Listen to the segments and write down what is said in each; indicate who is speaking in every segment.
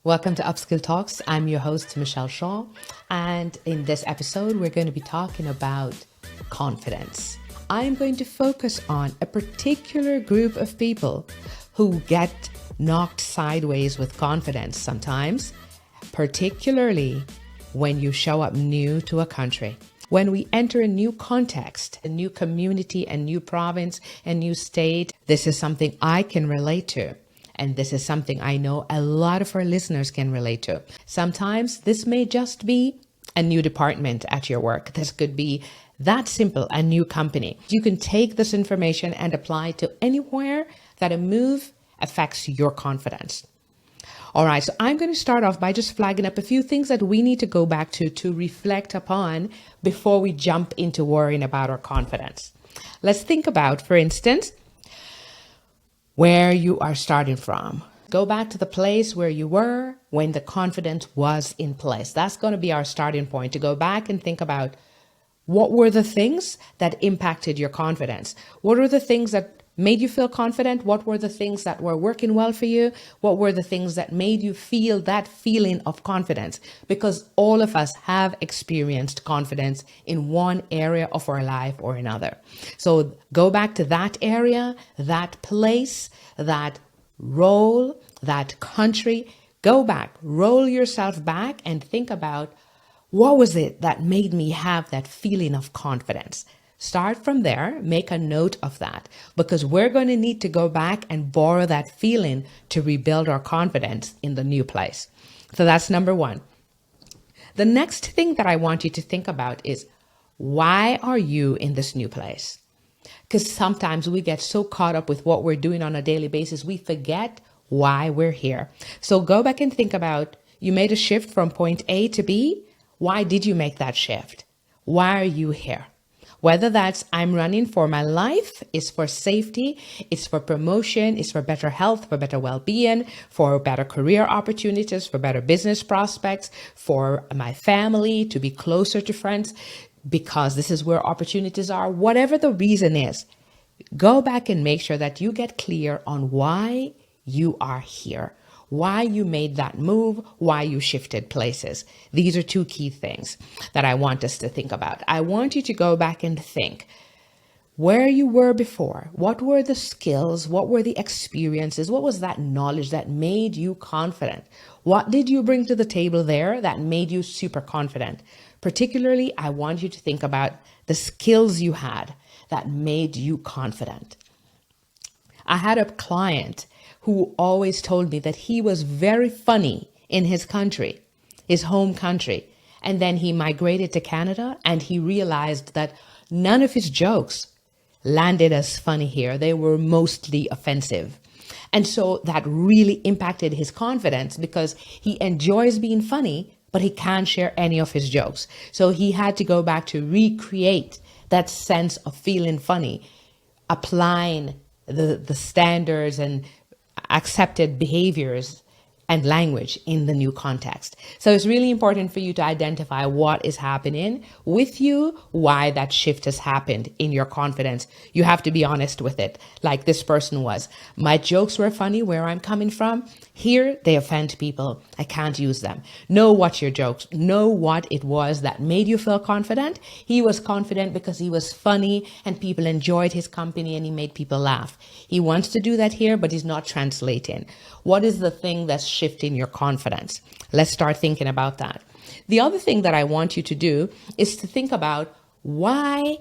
Speaker 1: Welcome to UpSkill Talks. I'm your host, Michel Shah. And in this episode, we're going to be talking about confidence. I'm going to focus on a particular group of people who get knocked sideways with confidence sometimes, particularly when you show up new to a country. When we enter a new context, a new community, a new province, a new state, this is something I can relate to. And this is something I know a lot of our listeners can relate to. Sometimes this may just be a new department at your work. This could be that simple, a new company. You can take this information and apply it to anywhere that a move affects your confidence. All right, so I'm going to start off by just flagging up a few things that we need to go back to reflect upon before we jump into worrying about our confidence. Let's think about, for instance, where you are starting from. Go back to the place where you were when the confidence was in place. That's going to be our starting point, to go back and think about what were the things that impacted your confidence? What are the things that made you feel confident? What were the things that were working well for you? What were the things that made you feel that feeling of confidence? Because all of us have experienced confidence in one area of our life or another. So go back to that area, that place, that role, that country. Go back, roll yourself back and think about, what was it that made me have that feeling of confidence? Start from there, make a note of that, because we're going to need to go back and borrow that feeling to rebuild our confidence in the new place. So that's number one. The next thing that I want you to think about is, why are you in this new place? Because sometimes we get so caught up with what we're doing on a daily basis, we forget why we're here. So go back and think about, you made a shift from point A to B. Why did you make that shift? Why are you here? Whether that's I'm running for my life, it's for safety, it's for promotion, it's for better health, for better well-being, for better career opportunities, for better business prospects, for my family, to be closer to friends, because this is where opportunities are. Whatever the reason is, go back and make sure that you get clear on why you are here, why you made that move, why you shifted places. These are two key things that I want us to think about. I want you to go back and think where you were before. What were the skills? What were the experiences? What was that knowledge that made you confident? What did you bring to the table there that made you super confident? Particularly, I want you to think about the skills you had that made you confident. I had a client who always told me that he was very funny in his country, his home country. And then he migrated to Canada and he realized that none of his jokes landed as funny here. They were mostly offensive. And so that really impacted his confidence, because he enjoys being funny, but he can't share any of his jokes. So he had to go back to recreate that sense of feeling funny, applying the standards and accepted behaviors and language in the new context. So it's really important for you to identify what is happening with you, why that shift has happened in your confidence. You have to be honest with it, like this person was. My jokes were funny where I'm coming from. Here, they offend people. I can't use them. Know what your jokes, know what it was that made you feel confident. He was confident because he was funny and people enjoyed his company and he made people laugh. He wants to do that here, but he's not translating. What is the thing that's shifting your confidence? Let's start thinking about that. The other thing that I want you to do is to think about why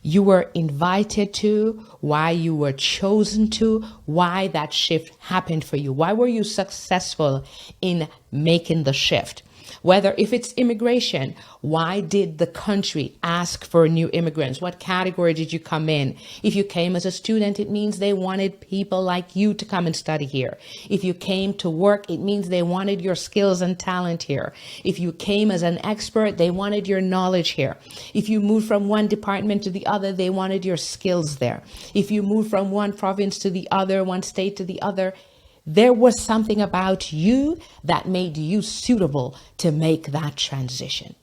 Speaker 1: you were invited to, why you were chosen to, why that shift happened for you. Why were you successful in making the shift? Whether if it's immigration, why did the country ask for new immigrants? What category did you come in? If you came as a student, it means they wanted people like you to come and study here. If you came to work, it means they wanted your skills and talent here. If you came as an expert, they wanted your knowledge here. If you moved from one department to the other, they wanted your skills there. If you moved from one province to the other, one state to the other, there was something about you that made you suitable to make that transition.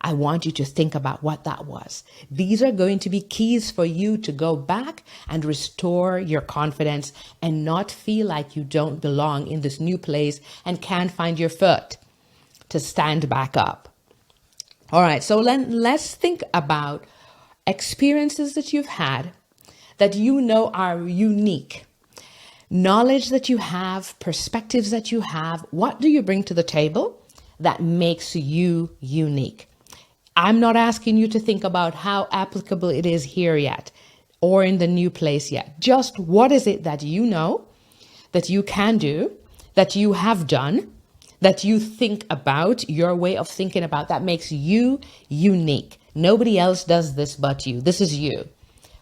Speaker 1: I want you to think about what that was. These are going to be keys for you to go back and restore your confidence and not feel like you don't belong in this new place and can't find your foot to stand back up. All right, so let's think about experiences that you've had that you know are unique. Knowledge that you have, perspectives that you have. What do you bring to the table that makes you unique? I'm not asking you to think about how applicable it is here yet or in the new place yet. Just what is it that you know, that you can do, that you have done, that you think about, your way of thinking about, that makes you unique. Nobody else does this but you. This is you.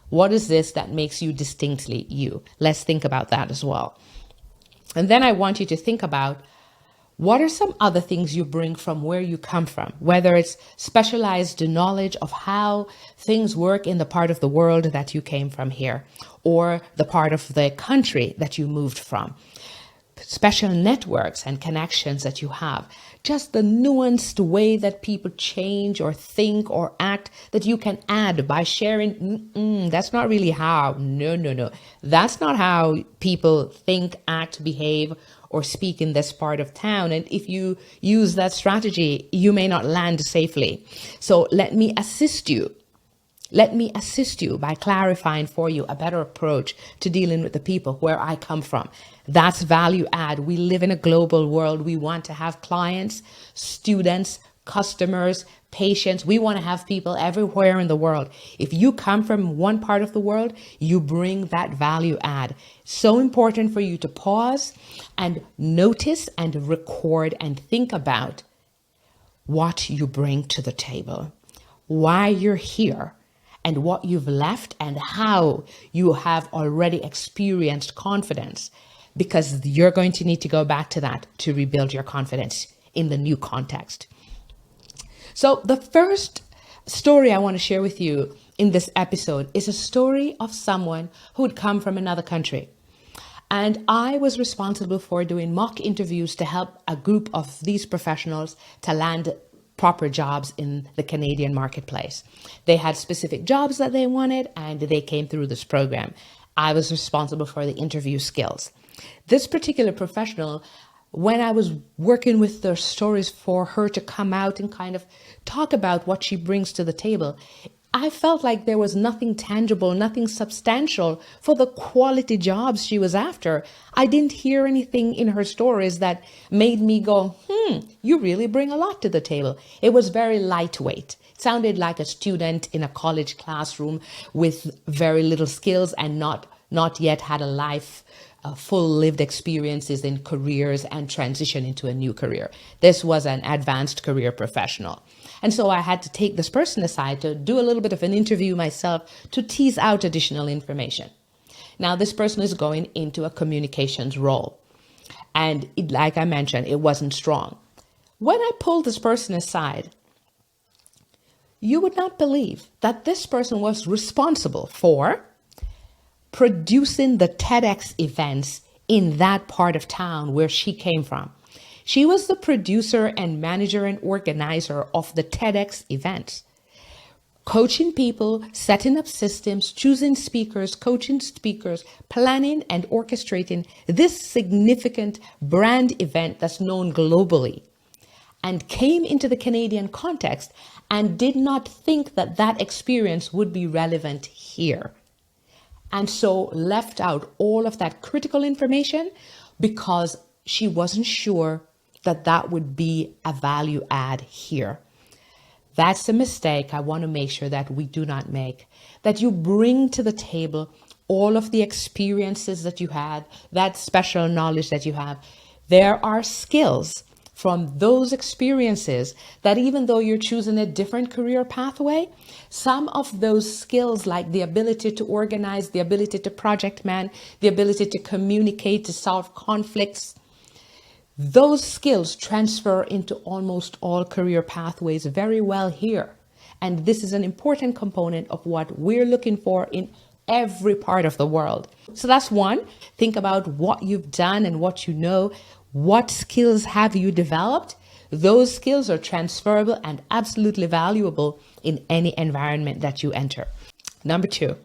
Speaker 1: What is this that makes you distinctly you? Let's think about that as well. And then I want you to think about what are some other things you bring from where you come from, whether it's specialized knowledge of how things work in the part of the world that you came from here, or the part of the country that you moved from. Special networks and connections that you have, just the nuanced way that people change or think or act that you can add by sharing. That's not really how. No. That's not how people think, act, behave, or speak in this part of town. And if you use that strategy, you may not land safely. So let me assist you. Let me assist you by clarifying for you a better approach to dealing with the people where I come from. That's value add. We live in a global world. We want to have clients, students, customers, patients. We want to have people everywhere in the world. If you come from one part of the world, you bring that value add. So important for you to pause and notice and record and think about what you bring to the table, why you're here, and what you've left and how you have already experienced confidence, because you're going to need to go back to that to rebuild your confidence in the new context. So the first story I want to share with you in this episode is a story of someone who had come from another country. And I was responsible for doing mock interviews to help a group of these professionals to land proper jobs in the Canadian marketplace. They had specific jobs that they wanted, and they came through this program. I was responsible for the interview skills. This particular professional, when I was working with the stories for her to come out and kind of talk about what she brings to the table, I felt like there was nothing tangible, nothing substantial for the quality jobs she was after. I didn't hear anything in her stories that made me go, you really bring a lot to the table. It was very lightweight. It sounded like a student in a college classroom with very little skills and not yet had a life, full lived experiences in careers and transition into a new career. This was an advanced career professional. And so I had to take this person aside to do a little bit of an interview myself to tease out additional information. Now, this person is going into a communications role. And like I mentioned, it wasn't strong. When I pulled this person aside, you would not believe that this person was responsible for producing the TEDx events in that part of town where she came from. She was the producer and manager and organizer of the TEDx events, coaching people, setting up systems, choosing speakers, coaching speakers, planning and orchestrating this significant brand event that's known globally, and came into the Canadian context and did not think that that experience would be relevant here. And so left out all of that critical information because she wasn't sure that that would be a value add here. That's a mistake I want to make sure that we do not make, that you bring to the table all of the experiences that you had, that special knowledge that you have. There are skills from those experiences that even though you're choosing a different career pathway, some of those skills like the ability to organize, the ability to project man, the ability to communicate, to solve conflicts, those skills transfer into almost all career pathways very well here. And this is an important component of what we're looking for in every part of the world. So that's one. Think about what you've done and what you know. What skills have you developed Those skills are transferable and absolutely valuable in any environment that you enter. Number 2,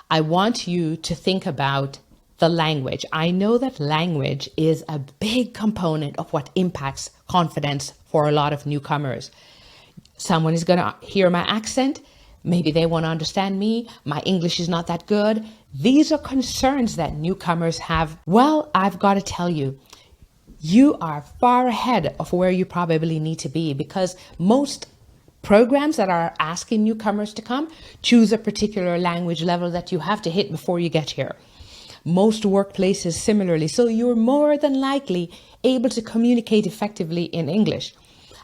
Speaker 1: I want you to think about the language. I know that language is a big component of what impacts confidence for a lot of newcomers. Someone is going to hear my accent. Maybe they won't understand me. My English is not that good. These are concerns that newcomers have. Well, I've got to tell you, you are far ahead of where you probably need to be, because most programs that are asking newcomers to come choose a particular language level that you have to hit before you get here. Most workplaces similarly. So you're more than likely able to communicate effectively in English.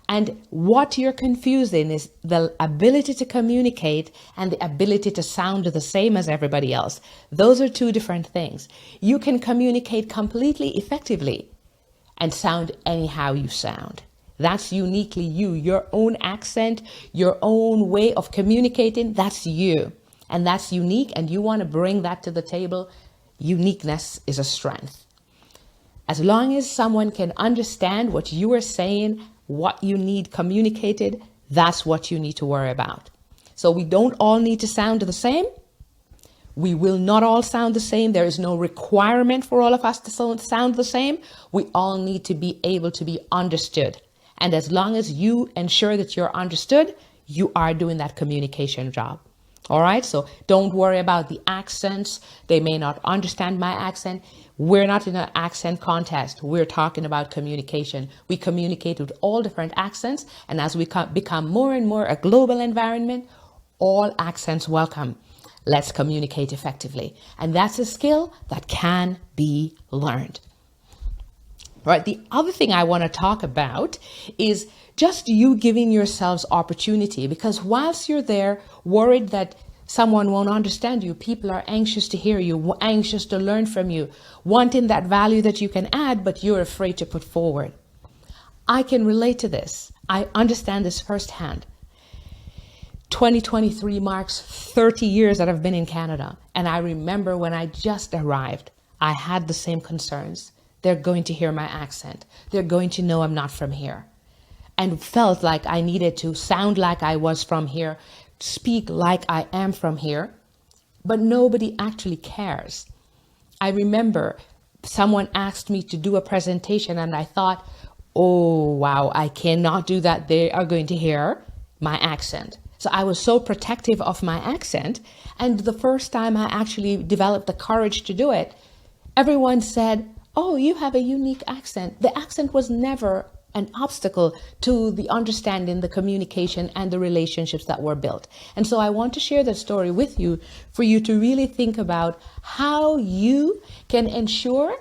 Speaker 1: And what you're confused in is the ability to communicate and the ability to sound the same as everybody else. Those are two different things. You can communicate completely effectively and sound anyhow you sound. That's uniquely you. Your own accent, your own way of communicating, that's you. And that's unique, and you want to bring that to the table. Uniqueness is a strength. As long as someone can understand what you are saying, what you need communicated, that's what you need to worry about. So we don't all need to sound the same. We will not all sound the same. There is no requirement for all of us to sound the same. We all need to be able to be understood. And as long as you ensure that you're understood, you are doing that communication job. All right, so don't worry about the accents. They may not understand my accent. We're not in an accent contest. We're talking about communication. We communicate with all different accents. And as we become more and more a global environment, all accents welcome. Let's communicate effectively. And that's a skill that can be learned. All right, the other thing I want to talk about is just you giving yourselves opportunity, because whilst you're there worried that someone won't understand you, people are anxious to hear you, anxious to learn from you, wanting that value that you can add, but you're afraid to put forward. I can relate to this. I understand this firsthand. 2023 marks 30 years that I've been in Canada. And I remember when I just arrived, I had the same concerns. They're going to hear my accent. They're going to know I'm not from here. And felt like I needed to sound like I was from here, speak like I am from here, but nobody actually cares. I remember someone asked me to do a presentation and I thought, oh, wow, I cannot do that. They are going to hear my accent. So I was so protective of my accent. And the first time I actually developed the courage to do it, everyone said, oh, you have a unique accent. The accent was never an obstacle to the understanding, the communication, and the relationships that were built. And so I want to share that story with you for you to really think about how you can ensure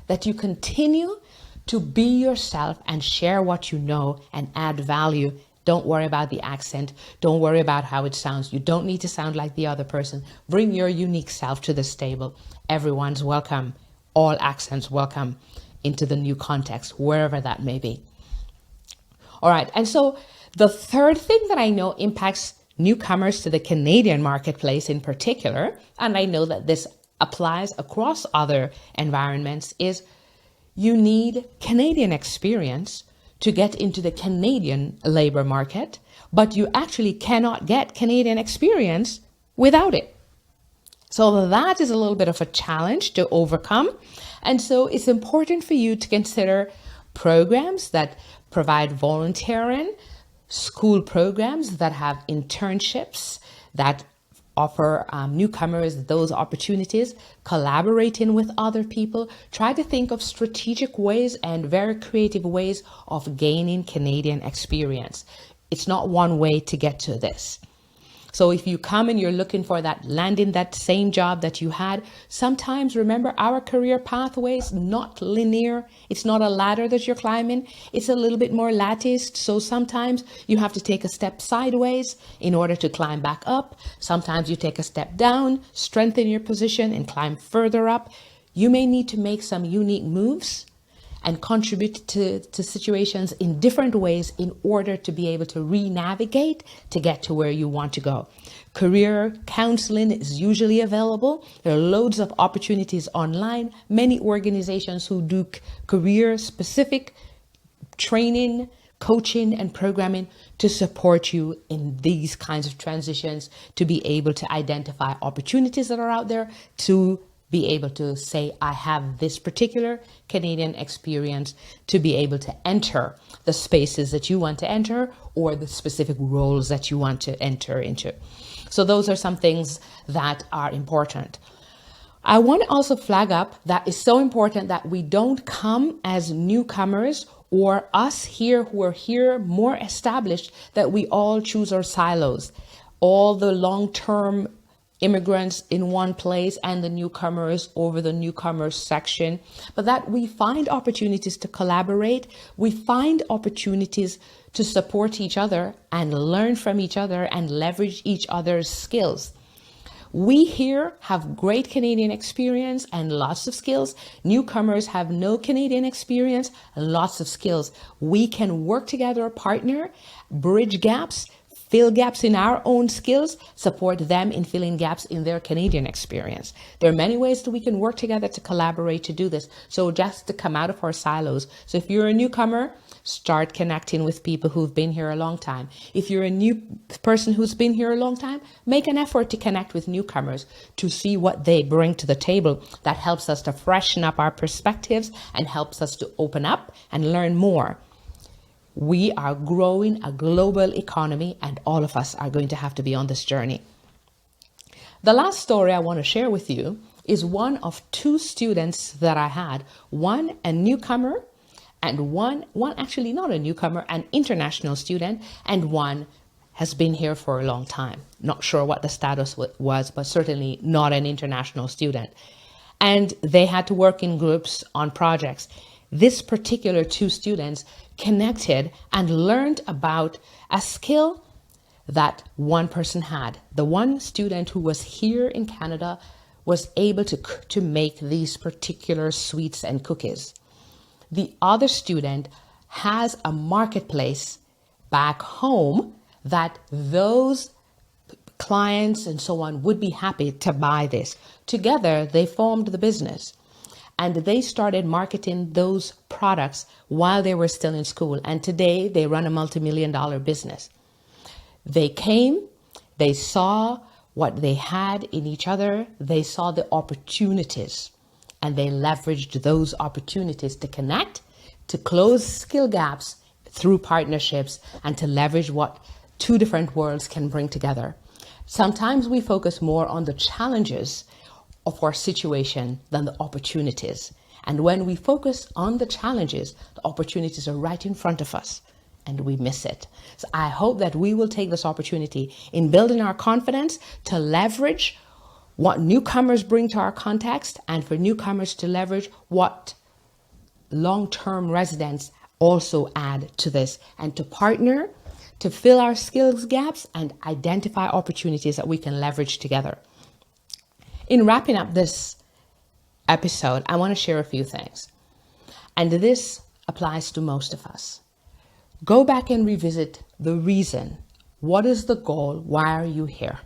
Speaker 1: that you continue to be yourself and share what you know and add value. Don't worry about the accent. Don't worry about how it sounds. You don't need to sound like the other person. Bring your unique self to this table. Everyone's welcome. All accents welcome into the new context, wherever that may be. All right. And so the third thing that I know impacts newcomers to the Canadian marketplace in particular, and I know that this applies across other environments, is you need Canadian experience to get into the Canadian labor market, but you actually cannot get Canadian experience without it. So that is a little bit of a challenge to overcome. And so it's important for you to consider programs that provide volunteering, school programs that have internships that offer newcomers those opportunities, collaborating with other people. Try to think of strategic ways and very creative ways of gaining Canadian experience. It's not one way to get to this. So if you come and you're looking for that, landing that same job that you had, sometimes remember our career pathway is not linear. It's not a ladder that you're climbing. It's a little bit more latticed. So sometimes you have to take a step sideways in order to climb back up. Sometimes you take a step down, strengthen your position and climb further up. You may need to make some unique moves and contribute to situations in different ways in order to be able to re-navigate to get to where you want to go. Career counseling is usually available. There are loads of opportunities online. Many organizations who do career-specific training, coaching and programming to support you in these kinds of transitions, to be able to identify opportunities that are out there, to be able to say, I have this particular Canadian experience, to be able to enter the spaces that you want to enter or the specific roles that you want to enter into. So those are some things that are important. I want to also flag up that it's so important that we don't come as newcomers or us here who are here more established, that we all choose our silos, all the long-term immigrants in one place and the newcomers over the newcomers section, but that we find opportunities to collaborate. We find opportunities to support each other and learn from each other and leverage each other's skills. We here have great Canadian experience and lots of skills. Newcomers have no Canadian experience, lots of skills. We can work together, partner, bridge gaps, fill gaps in our own skills, support them in filling gaps in their Canadian experience. There are many ways that we can work together to collaborate to do this. So just to come out of our silos. So if you're a newcomer, start connecting with people who've been here a long time. If you're a new person who's been here a long time, make an effort to connect with newcomers to see what they bring to the table. That helps us to freshen up our perspectives and helps us to open up and learn more. We are growing a global economy and all of us are going to have to be on this journey. The last story I want to share with you is one of two students that I had, one a newcomer and one actually not a newcomer, an international student, and one has been here for a long time. Not sure what the status was, but certainly not an international student. And they had to work in groups on projects. This particular two students connected and learned about a skill that one person had. The one student who was here in Canada was able to make these particular sweets and cookies. The other student has a marketplace back home that those clients and so on would be happy to buy this. Together, they formed the business and they started marketing those products while they were still in school. And today they run a multi-million-dollar business. They came, they saw what they had in each other, they saw the opportunities, and they leveraged those opportunities to connect, to close skill gaps through partnerships, and to leverage what two different worlds can bring together. Sometimes we focus more on the challenges of our situation than the opportunities. And when we focus on the challenges, the opportunities are right in front of us and we miss it. So I hope that we will take this opportunity in building our confidence to leverage what newcomers bring to our context, and for newcomers to leverage what long-term residents also add to this, and to partner to fill our skills gaps and identify opportunities that we can leverage together. In wrapping up this episode, I want to share a few things. And this applies to most of us. Go back and revisit the reason. What is the goal? Why are you here?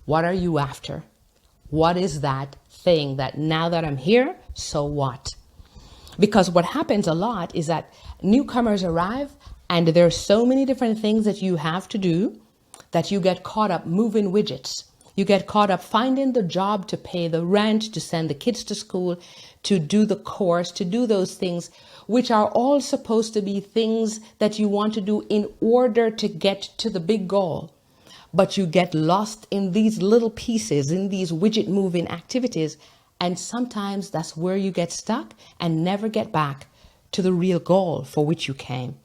Speaker 1: What are you after? What is that thing that now that I'm here, so what? Because what happens a lot is that newcomers arrive and there are so many different things that you have to do that you get caught up moving widgets. You get caught up finding the job to pay the rent, to send the kids to school, to do the course, to do those things, which are all supposed to be things that you want to do in order to get to the big goal. But you get lost in these little pieces, in these widget moving activities. And sometimes that's where you get stuck and never get back to the real goal for which you came.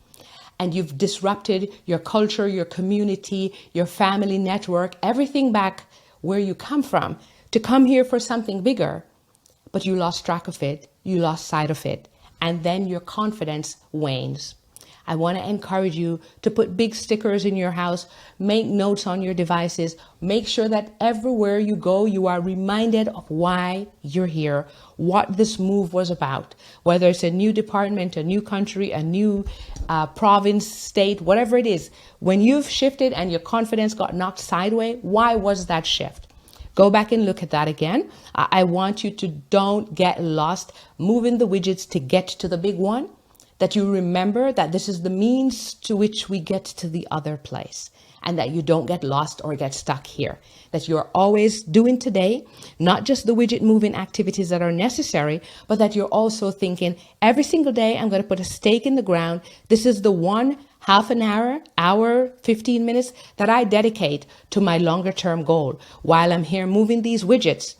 Speaker 1: And you've disrupted your culture, your community, your family network, everything back where you come from to come here for something bigger. But you lost track of it, you lost sight of it, and then your confidence wanes. I want to encourage you to put big stickers in your house, make notes on your devices, make sure that everywhere you go, you are reminded of why you're here, what this move was about, whether it's a new department, a new country, a new province, state, whatever it is. When you've shifted and your confidence got knocked sideways, why was that shift? Go back and look at that again. I want you to don't get lost moving the widgets to get to the big one. that you remember that this is the means to which we get to the other place, and that you don't get lost or get stuck here, that you're always doing today, not just the widget moving activities that are necessary, but that you're also thinking every single day, I'm going to put a stake in the ground. This is the one half an hour, 15 minutes that I dedicate to my longer term goal while I'm here moving these widgets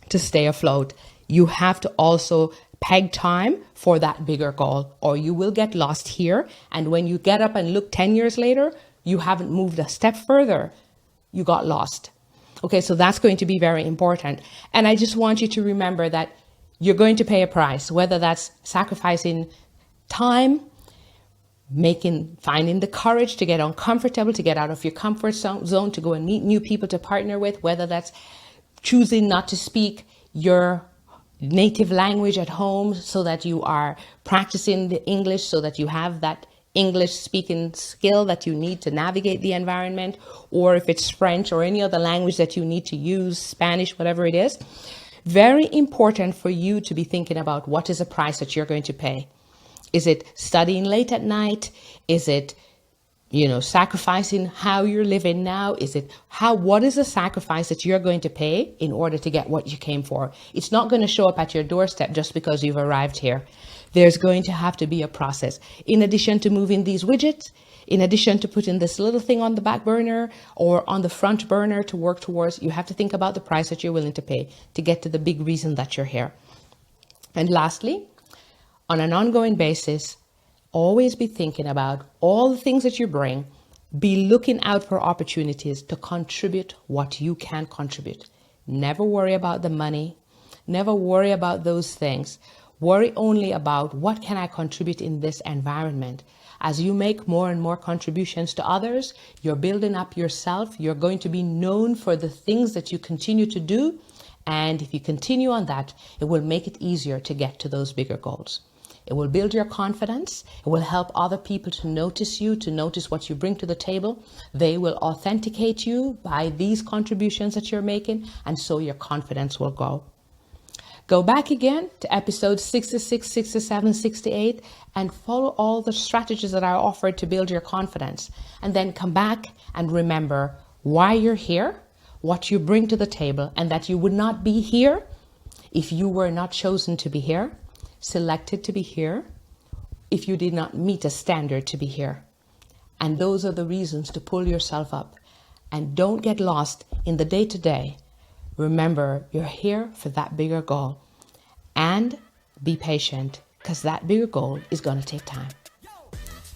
Speaker 1: to stay afloat. You have to also peg time for that bigger goal, or you will get lost here. And when you get up and look 10 years later, you haven't moved a step further. You got lost. Okay, so that's going to be very important. And I just want you to remember that you're going to pay a price, whether that's sacrificing time, finding the courage to get uncomfortable, to get out of your comfort zone, to go and meet new people to partner with, whether that's choosing not to speak your native language at home so that you are practicing the English, so that you have that English speaking skill that you need to navigate the environment, or if it's French or any other language that you need to use, Spanish, whatever it is. Very important for you to be thinking about what is the price that you're going to pay. Is it studying late at night? Is it, sacrificing how you're living now? What is the sacrifice that you're going to pay in order to get what you came for? It's not going to show up at your doorstep just because you've arrived here. There's going to have to be a process. In addition to moving these widgets, in addition to putting this little thing on the back burner or on the front burner to work towards, you have to think about the price that you're willing to pay to get to the big reason that you're here. And lastly, on an ongoing basis, always be thinking about all the things that you bring. Be looking out for opportunities to contribute what you can contribute. Never worry about the money. Never worry about those things. Worry only about what can I contribute in this environment. As you make more and more contributions to others, you're building up yourself. You're going to be known for the things that you continue to do. And if you continue on that, it will make it easier to get to those bigger goals. It will build your confidence. It will help other people to notice you, to notice what you bring to the table. They will authenticate you by these contributions that you're making, and so your confidence will grow. Go back again to episodes 66, 67, 68, and follow all the strategies that I offered to build your confidence. And then come back and remember why you're here, what you bring to the table, and that you would not be here if you were not chosen to be here, selected to be here, if you did not meet a standard to be here. And those are the reasons to pull yourself up. And don't get lost in the day-to-day. Remember, you're here for that bigger goal. And be patient, because that bigger goal is going to take time.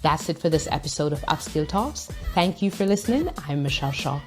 Speaker 1: That's it for this episode of UpSkill Talks. Thank you for listening. I'm Michel Shah.